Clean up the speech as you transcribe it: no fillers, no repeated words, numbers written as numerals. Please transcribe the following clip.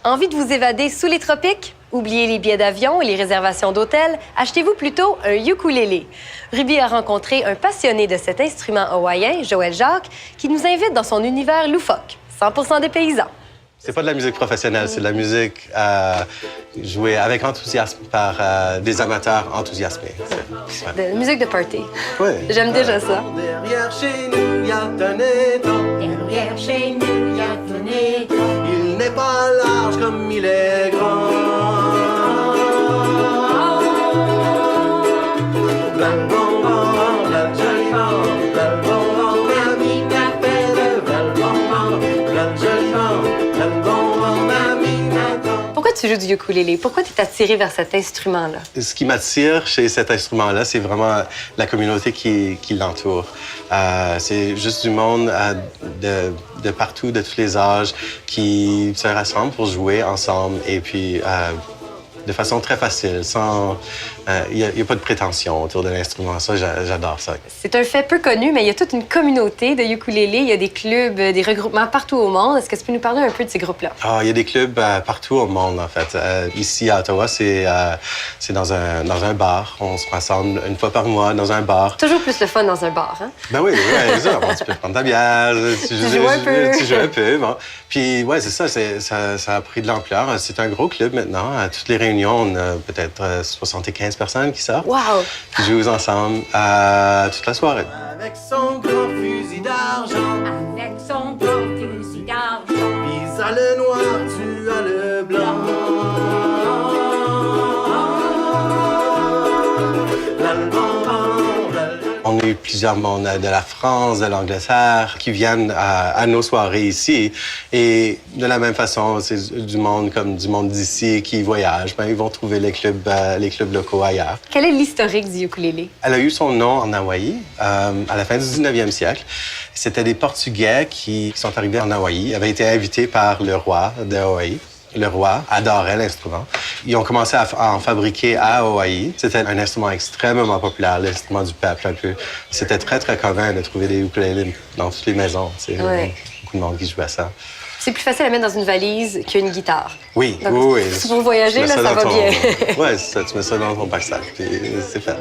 Envie de vous évader sous les tropiques? Oubliez les billets d'avion et les réservations d'hôtel, achetez-vous plutôt un ukulélé. Ruby a rencontré un passionné de cet instrument hawaïen, Joël Jacques, qui nous invite dans son univers loufoque, 100% des paysans. C'est pas de la musique professionnelle, c'est de la musique jouée avec enthousiasme par des amateurs enthousiasmés. De la musique de party. Oui. J'aime déjà ça. Derrière chez nous, il y a un étang. Derrière chez nous, il y a un étang. Il n'est pas large comme il est grand. Blan bon bon, blan joli bon, blan bon bon, mamie café de blan bon bon, blan joli bon, blan bon bon, mamie m'attend. Pourquoi tu joues du ukulélé? Pourquoi tu es attiré vers cet instrument-là? Ce qui m'attire chez cet instrument-là, c'est vraiment la communauté qui l'entoure. C'est juste du monde de partout, de tous les âges, qui se rassemblent pour jouer ensemble et puis de façon très facile, sans... Il n'y a pas de prétention autour de l'instrument. Ça, j'adore ça. C'est un fait peu connu, mais il y a toute une communauté de ukulélé. Il y a des clubs, des regroupements partout au monde. Est-ce que tu peux nous parler un peu de ces groupes-là? Ah, il y a des clubs partout au monde, en fait. Ici, à Ottawa, c'est dans un bar. On se rassemble une fois par mois dans un bar. Toujours plus le fun dans un bar, hein? Ben oui, ouais, ça. Bon, tu peux prendre ta bière, tu joues un peu. Tu joues un peu, bon. Puis, ouais, c'est ça, ça a pris de l'ampleur. C'est un gros club maintenant. À toutes les réunions, on a peut-être 75 personnes qui sortent, Wow! qui jouent ensemble toute la soirée. Avec son gros fusil d'argent, Avec son gros fusil d'argent. puis à le noir, tu as le blanc. On a eu plusieurs mondes de la France, de l'Angleterre qui viennent à nos soirées ici. Et de la même façon, c'est du monde comme du monde d'ici qui voyage. Ben, ils vont trouver les clubs locaux ailleurs. Quel est l'historique du ukulélé? Elle a eu son nom en Hawaï à la fin du 19e siècle. C'était des Portugais qui sont arrivés en Hawaï, avaient été invités par le roi de Hawaï. Le roi adorait l'instrument. Ils ont commencé à en fabriquer à Hawaï. C'était un instrument extrêmement populaire, l'instrument du peuple un peu. C'était très, très commun de trouver des ukulélés dans toutes les maisons. C'est beaucoup de monde qui jouait à ça. C'est plus facile à mettre dans une valise qu'une guitare. Oui, Donc, oui. Si pour voyager, là, ça va bien. Oui, c'est ça. Tu mets ça dans ton pack-sac, puis c'est fait.